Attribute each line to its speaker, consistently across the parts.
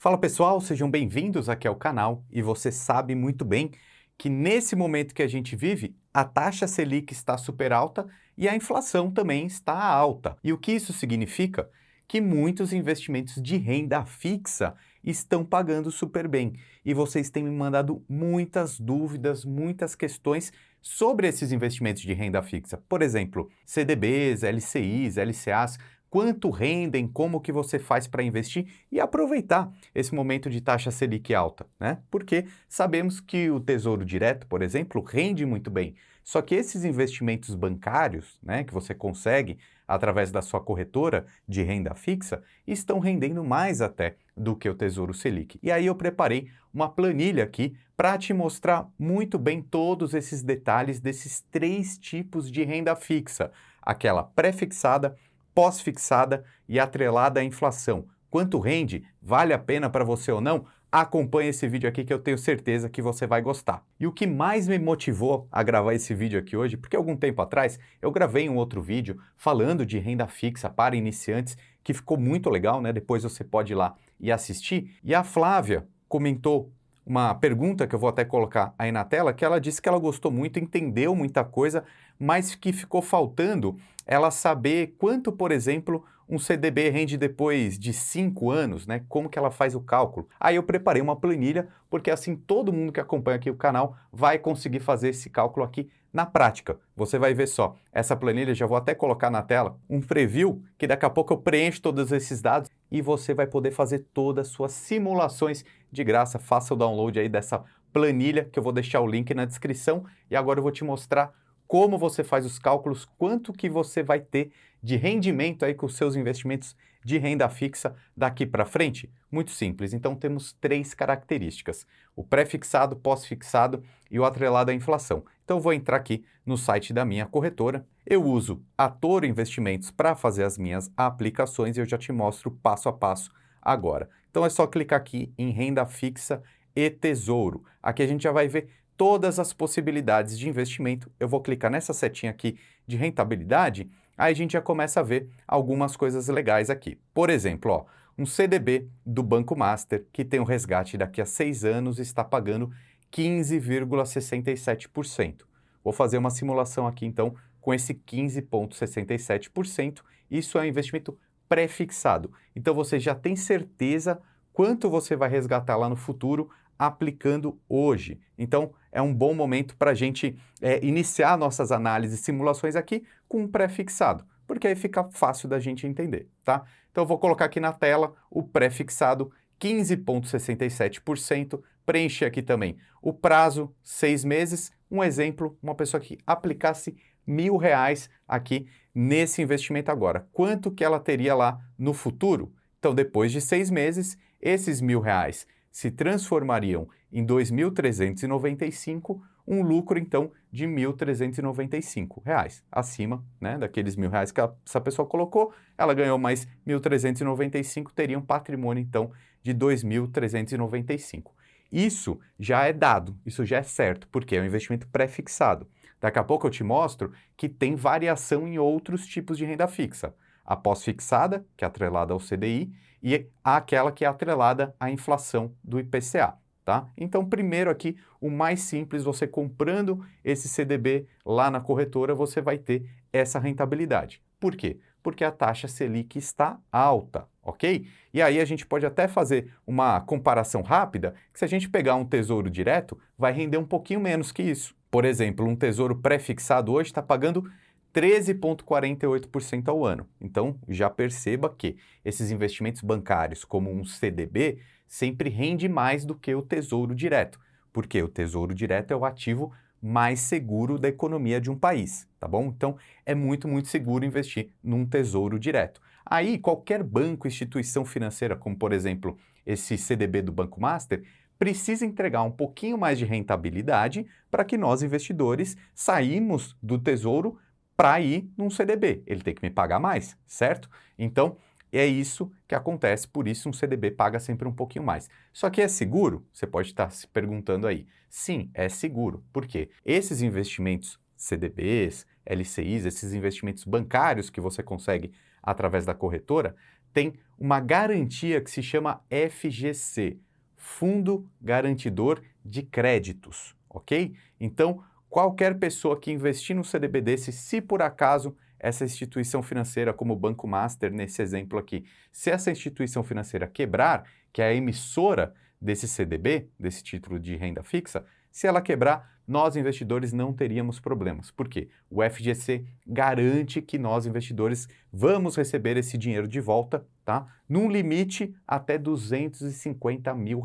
Speaker 1: Fala pessoal, sejam bem-vindos aqui ao canal e você sabe muito bem que nesse momento que a gente vive, a taxa Selic está super alta e a inflação também está alta. E o que isso significa? Que muitos investimentos de renda fixa estão pagando super bem. E vocês têm me mandado muitas dúvidas, muitas questões sobre esses investimentos de renda fixa. Por exemplo, CDBs, LCIs, LCAs, quanto rendem, como que você faz para investir e aproveitar esse momento de taxa Selic alta, né? Porque sabemos que o Tesouro Direto, por exemplo, rende muito bem. Só que esses investimentos bancários, né, que você consegue através da sua corretora de renda fixa, estão rendendo mais até do que o Tesouro Selic. E aí eu preparei uma planilha aqui para te mostrar muito bem todos esses detalhes desses três tipos de renda fixa: aquela pré-fixada, pós-fixada e atrelada à inflação. Quanto rende? Vale a pena para você ou não? Acompanhe esse vídeo aqui que eu tenho certeza que você vai gostar. E o que mais me motivou a gravar esse vídeo aqui hoje, porque algum tempo atrás eu gravei um outro vídeo falando de renda fixa para iniciantes, que ficou muito legal, né? Depois você pode ir lá e assistir. E a Flávia comentou uma pergunta que eu vou até colocar aí na tela, que ela disse que ela gostou muito, entendeu muita coisa, mas que ficou faltando ela saber quanto, por exemplo, um CDB rende depois de 5 anos, né? Como que ela faz o cálculo? Aí eu preparei uma planilha, porque assim todo mundo que acompanha aqui o canal vai conseguir fazer esse cálculo aqui na prática. Você vai ver só, essa planilha, já vou até colocar na tela, um preview, que daqui a pouco eu preencho todos esses dados e você vai poder fazer todas as suas simulações de graça. Faça o download aí dessa planilha, que eu vou deixar o link na descrição, e agora eu vou te mostrar como você faz os cálculos, quanto que você vai ter de rendimento aí com os seus investimentos de renda fixa daqui para frente. Muito simples. Então temos três características: o pré-fixado, pós-fixado e o atrelado à inflação. Então eu vou entrar aqui no site da minha corretora. Eu uso a Toro Investimentos para fazer as minhas aplicações e eu já te mostro passo a passo agora. Então é só clicar aqui em renda fixa e tesouro. Aqui a gente já vai ver todas as possibilidades de investimento. Eu vou clicar nessa setinha aqui de rentabilidade, aí a gente já começa a ver algumas coisas legais aqui. Por exemplo, ó, um CDB do Banco Master, que tem um resgate daqui a 6 anos, está pagando 15,67%. Vou fazer uma simulação aqui, então, com esse 15,67%. Isso é um investimento pré-fixado. Então, você já tem certeza quanto você vai resgatar lá no futuro aplicando hoje. Então, é um bom momento para a gente iniciar nossas análises e simulações aqui com um pré-fixado, porque aí fica fácil da gente entender, tá? Então, eu vou colocar aqui na tela o pré-fixado, 15,67%, preencher aqui também o prazo, 6 meses. Um exemplo, uma pessoa que aplicasse R$ 1.000 aqui nesse investimento agora. Quanto que ela teria lá no futuro? Então, depois de 6 meses, esses R$ 1.000 se transformariam em 2.395, um lucro então de R$ 1.395, acima, né, daqueles R$ 1.000 que essa pessoa colocou, ela ganhou mais 1.395, teria um patrimônio então de 2.395. Isso já é dado, isso já é certo, porque é um investimento pré-fixado. Daqui a pouco eu te mostro que tem variação em outros tipos de renda fixa. A pós-fixada, que é atrelada ao CDI, e aquela que é atrelada à inflação do IPCA, tá? Então, primeiro aqui, o mais simples, você comprando esse CDB lá na corretora, você vai ter essa rentabilidade. Por quê? Porque a taxa Selic está alta, ok? E aí a gente pode até fazer uma comparação rápida, que se a gente pegar um tesouro direto, vai render um pouquinho menos que isso. Por exemplo, um tesouro pré-fixado hoje está pagando 13,48% ao ano. Então, já perceba que esses investimentos bancários, como um CDB, sempre rende mais do que o Tesouro Direto, porque o Tesouro Direto é o ativo mais seguro da economia de um país, tá bom? Então, é muito, muito seguro investir num Tesouro Direto. Aí, qualquer banco, instituição financeira, como por exemplo esse CDB do Banco Master, precisa entregar um pouquinho mais de rentabilidade para que nós, investidores, saímos do Tesouro para ir num CDB. Ele tem que me pagar mais, certo? Então, é isso que acontece, por isso um CDB paga sempre um pouquinho mais. Só que é seguro? Você pode estar se perguntando aí. Sim, é seguro. Por quê? Esses investimentos CDBs, LCIs, esses investimentos bancários que você consegue através da corretora, tem uma garantia que se chama FGC, Fundo Garantidor de Créditos, ok? Então, qualquer pessoa que investir no CDB desse, se por acaso essa instituição financeira, como o Banco Master, nesse exemplo aqui, se essa instituição financeira quebrar, que é a emissora desse CDB, desse título de renda fixa, se ela quebrar, nós investidores não teríamos problemas. Por quê? O FGC garante que nós investidores vamos receber esse dinheiro de volta, tá? Num limite até R$250 mil.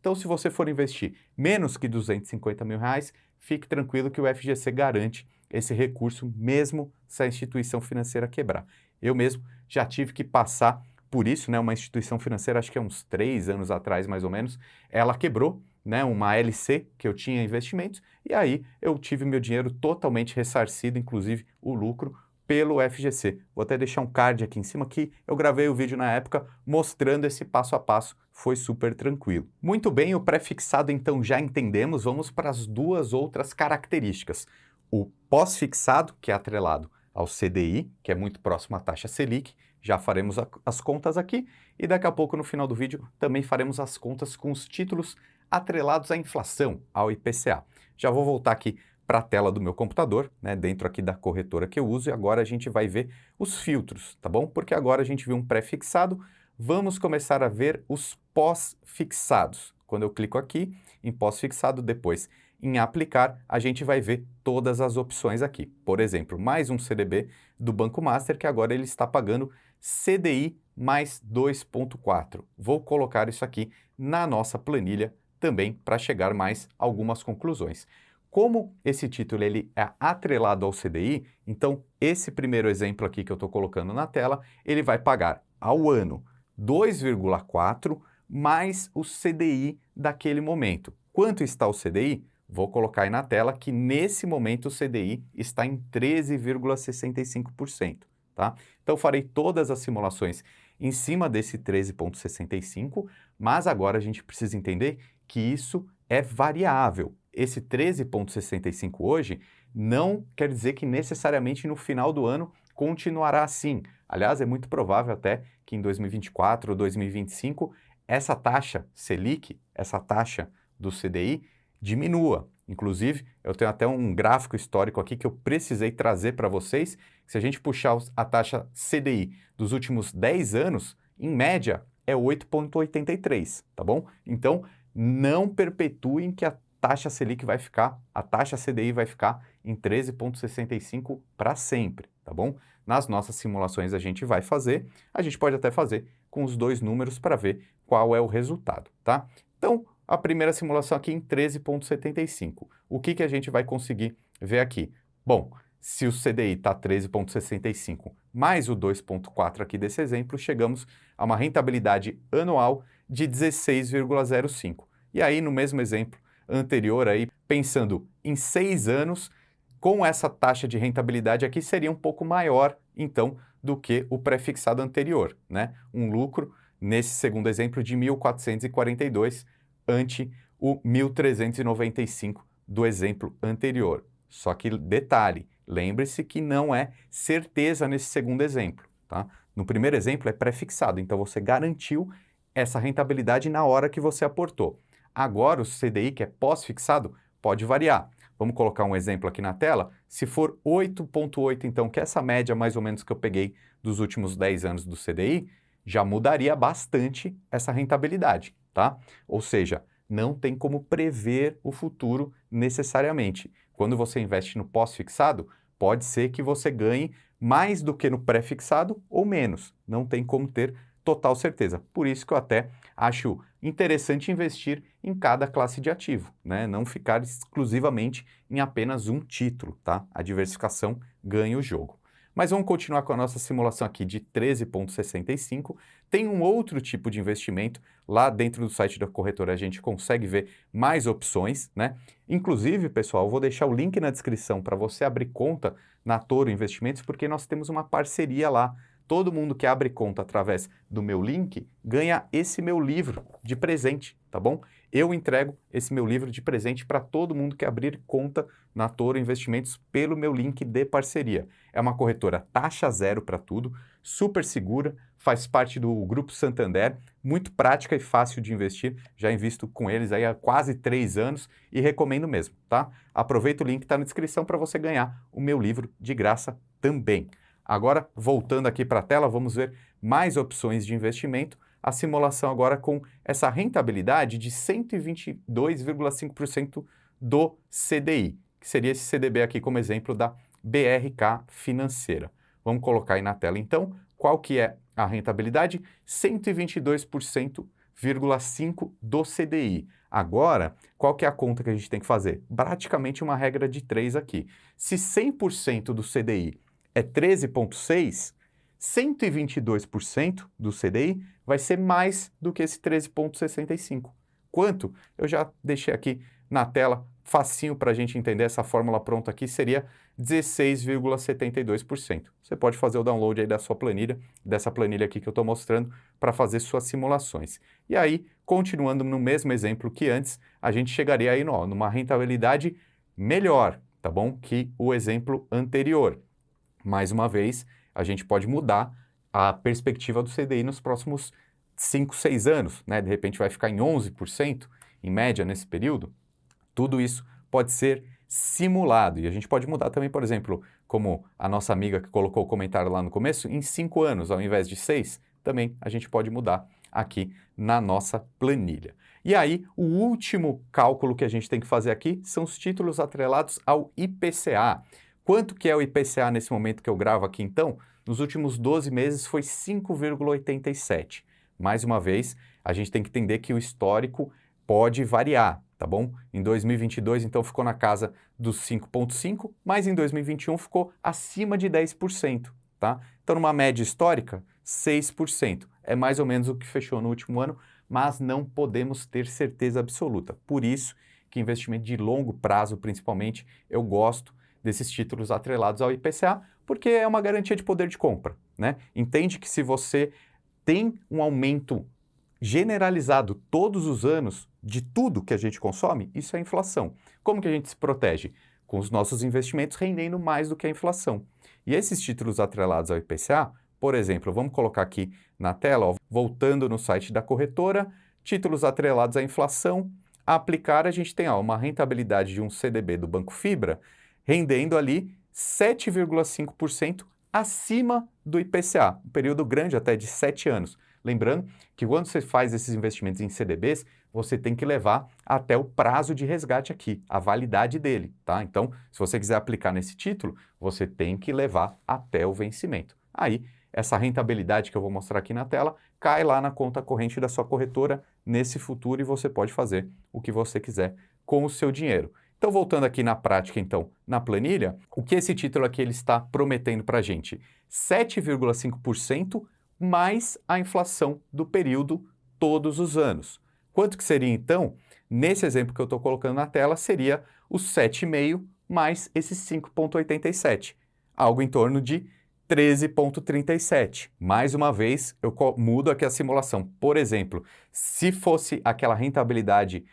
Speaker 1: Então, se você for investir menos que R$250 mil, fique tranquilo que o FGC garante esse recurso mesmo se a instituição financeira quebrar. Eu mesmo já tive que passar por isso, né? Uma instituição financeira, acho que há uns 3 anos atrás, mais ou menos, ela quebrou, né? Uma LC que eu tinha investimentos, e aí eu tive meu dinheiro totalmente ressarcido, inclusive o lucro, pelo FGC. Vou até deixar um card aqui em cima que eu gravei o vídeo na época mostrando esse passo a passo, foi super tranquilo. Muito bem, o pré-fixado então já entendemos, vamos para as duas outras características. O pós-fixado, que é atrelado ao CDI, que é muito próximo à taxa Selic, já faremos as contas aqui, e daqui a pouco no final do vídeo também faremos as contas com os títulos atrelados à inflação, ao IPCA. Já vou voltar aqui para a tela do meu computador, né, dentro aqui da corretora que eu uso, e agora a gente vai ver os filtros, tá bom? Porque agora a gente viu um pré-fixado, vamos começar a ver os pós-fixados. Quando eu clico aqui em pós-fixado, depois em aplicar, a gente vai ver todas as opções aqui. Por exemplo, mais um CDB do Banco Master, que agora ele está pagando CDI mais 2,4. Vou colocar isso aqui na nossa planilha também para chegar mais a algumas conclusões. Como esse título ele é atrelado ao CDI, então esse primeiro exemplo aqui que eu estou colocando na tela, ele vai pagar ao ano 2,4 mais o CDI daquele momento. Quanto está o CDI? Vou colocar aí na tela que nesse momento o CDI está em 13,65%, tá? Então farei todas as simulações em cima desse 13,65, mas agora a gente precisa entender que isso é variável. Esse 13,65 hoje não quer dizer que necessariamente no final do ano continuará assim. Aliás, é muito provável até que em 2024 ou 2025 essa taxa Selic, essa taxa do CDI, diminua. Inclusive, eu tenho até um gráfico histórico aqui que eu precisei trazer para vocês. Se a gente puxar a taxa CDI dos últimos 10 anos, em média é 8,83, tá bom? Então, não perpetuem que a taxa Selic vai ficar, a taxa CDI vai ficar em 13,65 para sempre, tá bom? Nas nossas simulações a gente vai fazer, a gente pode até fazer com os dois números para ver qual é o resultado, tá? Então, a primeira simulação aqui em 13,75. O que a gente vai conseguir ver aqui? Bom, se o CDI está 13,65 mais o 2,4 aqui desse exemplo, chegamos a uma rentabilidade anual de 16,05. E aí, no mesmo exemplo anterior, aí, pensando em 6 anos, com essa taxa de rentabilidade aqui seria um pouco maior, então, do que o pré-fixado anterior, né? Um lucro, nesse segundo exemplo, de 1.442 ante o 1.395 do exemplo anterior. Só que, detalhe, lembre-se que não é certeza nesse segundo exemplo, tá? No primeiro exemplo é pré-fixado, então você garantiu essa rentabilidade na hora que você aportou. Agora o CDI, que é pós-fixado, pode variar. Vamos colocar um exemplo aqui na tela. Se for 8,8, então, que é essa média mais ou menos que eu peguei dos últimos 10 anos do CDI, já mudaria bastante essa rentabilidade, tá? Ou seja, não tem como prever o futuro necessariamente. Quando você investe no pós-fixado, pode ser que você ganhe mais do que no pré-fixado ou menos. Não tem como ter total certeza. Por isso que eu até acho interessante investir em cada classe de ativo, né? Não ficar exclusivamente em apenas um título, tá? A diversificação ganha o jogo. Mas vamos continuar com a nossa simulação aqui de 13,65. Tem um outro tipo de investimento. Lá dentro do site da corretora a gente consegue ver mais opções, né? Inclusive, pessoal, eu vou deixar o link na descrição para você abrir conta na Toro Investimentos, porque nós temos uma parceria lá. Todo mundo que abre conta através do meu link ganha esse meu livro de presente, tá bom? Eu entrego esse meu livro de presente para todo mundo que abrir conta na Toro Investimentos pelo meu link de parceria. É uma corretora taxa zero para tudo, super segura, faz parte do Grupo Santander, muito prática e fácil de investir. Já invisto com eles aí há quase 3 anos e recomendo mesmo, tá? Aproveita o link que está na descrição para você ganhar o meu livro de graça também. Agora, voltando aqui para a tela, vamos ver mais opções de investimento. A simulação agora com essa rentabilidade de 122,5% do CDI, que seria esse CDB aqui como exemplo da BRK Financeira. Vamos colocar aí na tela então, qual que é a rentabilidade? 122,5% do CDI. Agora, qual que é a conta que a gente tem que fazer? Praticamente uma regra de 3 aqui. Se 100% do CDI é 13,6%, 122% do CDI vai ser mais do que esse 13,65%. Quanto? Eu já deixei aqui na tela, facinho para a gente entender, essa fórmula pronta aqui seria 16,72%. Você pode fazer o download aí da sua planilha, dessa planilha aqui que eu estou mostrando, para fazer suas simulações. E aí, continuando no mesmo exemplo que antes, a gente chegaria aí numa rentabilidade melhor, tá bom? Que o exemplo anterior. Mais uma vez, a gente pode mudar a perspectiva do CDI nos próximos 5, 6 anos, né? De repente vai ficar em 11%, em média, nesse período. Tudo isso pode ser simulado. E a gente pode mudar também, por exemplo, como a nossa amiga que colocou o comentário lá no começo, em 5 anos, ao invés de 6, também a gente pode mudar aqui na nossa planilha. E aí, o último cálculo que a gente tem que fazer aqui são os títulos atrelados ao IPCA. Quanto que é o IPCA nesse momento que eu gravo aqui, então? Nos últimos 12 meses foi 5,87. Mais uma vez, a gente tem que entender que o histórico pode variar, tá bom? Em 2022, então, ficou na casa dos 5,5%, mas em 2021 ficou acima de 10%, tá? Então, numa média histórica, 6%. É mais ou menos o que fechou no último ano, mas não podemos ter certeza absoluta. Por isso que investimento de longo prazo, principalmente, eu gosto desses títulos atrelados ao IPCA, porque é uma garantia de poder de compra, né? Entende que se você tem um aumento generalizado todos os anos de tudo que a gente consome, isso é inflação. Como que a gente se protege? Com os nossos investimentos rendendo mais do que a inflação. E esses títulos atrelados ao IPCA, por exemplo, vamos colocar aqui na tela, ó, voltando no site da corretora, títulos atrelados à inflação, a aplicar a gente tem uma rentabilidade de um CDB do Banco Fibra rendendo ali 7,5% acima do IPCA, um período grande até de 7 anos. Lembrando que quando você faz esses investimentos em CDBs, você tem que levar até o prazo de resgate aqui, a validade dele, tá? Então, se você quiser aplicar nesse título, você tem que levar até o vencimento. Aí, essa rentabilidade que eu vou mostrar aqui na tela cai lá na conta corrente da sua corretora nesse futuro e você pode fazer o que você quiser com o seu dinheiro. Então, voltando aqui na prática, então, na planilha, o que esse título aqui ele está prometendo para a gente? 7,5% mais a inflação do período todos os anos. Quanto que seria, então? Nesse exemplo que eu estou colocando na tela, seria os 7,5% mais esses 5,87%, algo em torno de 13,37%. Mais uma vez, eu mudo aqui a simulação. Por exemplo, se fosse aquela rentabilidade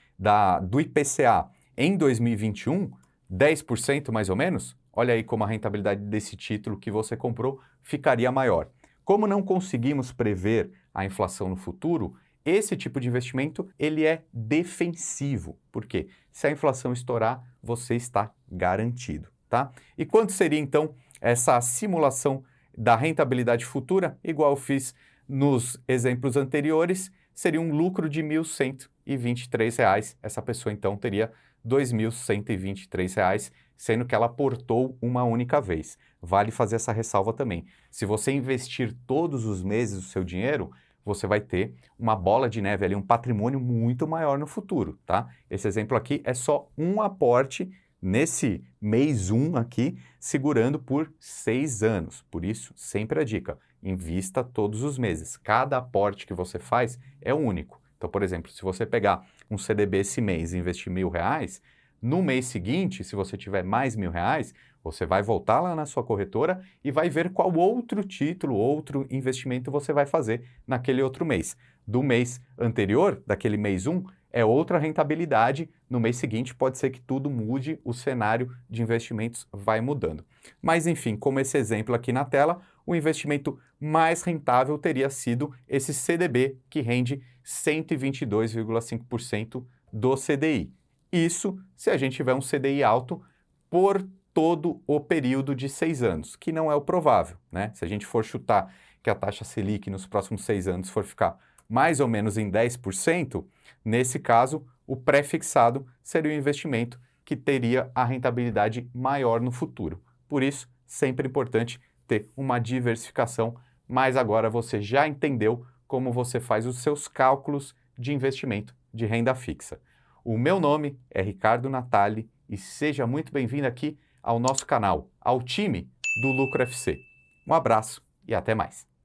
Speaker 1: do IPCA em 2021, 10% mais ou menos, olha aí como a rentabilidade desse título que você comprou ficaria maior. Como não conseguimos prever a inflação no futuro, esse tipo de investimento ele é defensivo. Por quê? Se a inflação estourar, você está garantido, tá? E quanto seria então essa simulação da rentabilidade futura, igual eu fiz nos exemplos anteriores, seria um lucro de R$ 1.123. Essa pessoa então teria R$ 2.123, sendo que ela aportou uma única vez. Vale fazer essa ressalva também. Se você investir todos os meses o seu dinheiro, você vai ter uma bola de neve ali, um patrimônio muito maior no futuro, tá? Esse exemplo aqui é só um aporte nesse mês 1 aqui, segurando por 6 anos. Por isso, sempre a dica, invista todos os meses. Cada aporte que você faz é único. Então, por exemplo, se você pegar um CDB esse mês e investir R$ 1.000, no mês seguinte, se você tiver mais R$ 1.000, você vai voltar lá na sua corretora e vai ver qual outro título, outro investimento você vai fazer naquele outro mês. Do mês anterior, daquele mês 1, é outra rentabilidade. No mês seguinte pode ser que tudo mude, o cenário de investimentos vai mudando. Mas enfim, como esse exemplo aqui na tela, o investimento mais rentável teria sido esse CDB, que rende 122,5% do CDI. Isso se a gente tiver um CDI alto por todo o período de 6 anos, que não é o provável, né? Se a gente for chutar que a taxa Selic nos próximos 6 anos for ficar mais ou menos em 10%, nesse caso, o pré-fixado seria o investimento que teria a rentabilidade maior no futuro. Por isso, sempre importante ter uma diversificação, mas agora você já entendeu como você faz os seus cálculos de investimento de renda fixa. O meu nome é Ricardo Natali e seja muito bem-vindo aqui ao nosso canal, ao time do Lucro FC. Um abraço e até mais.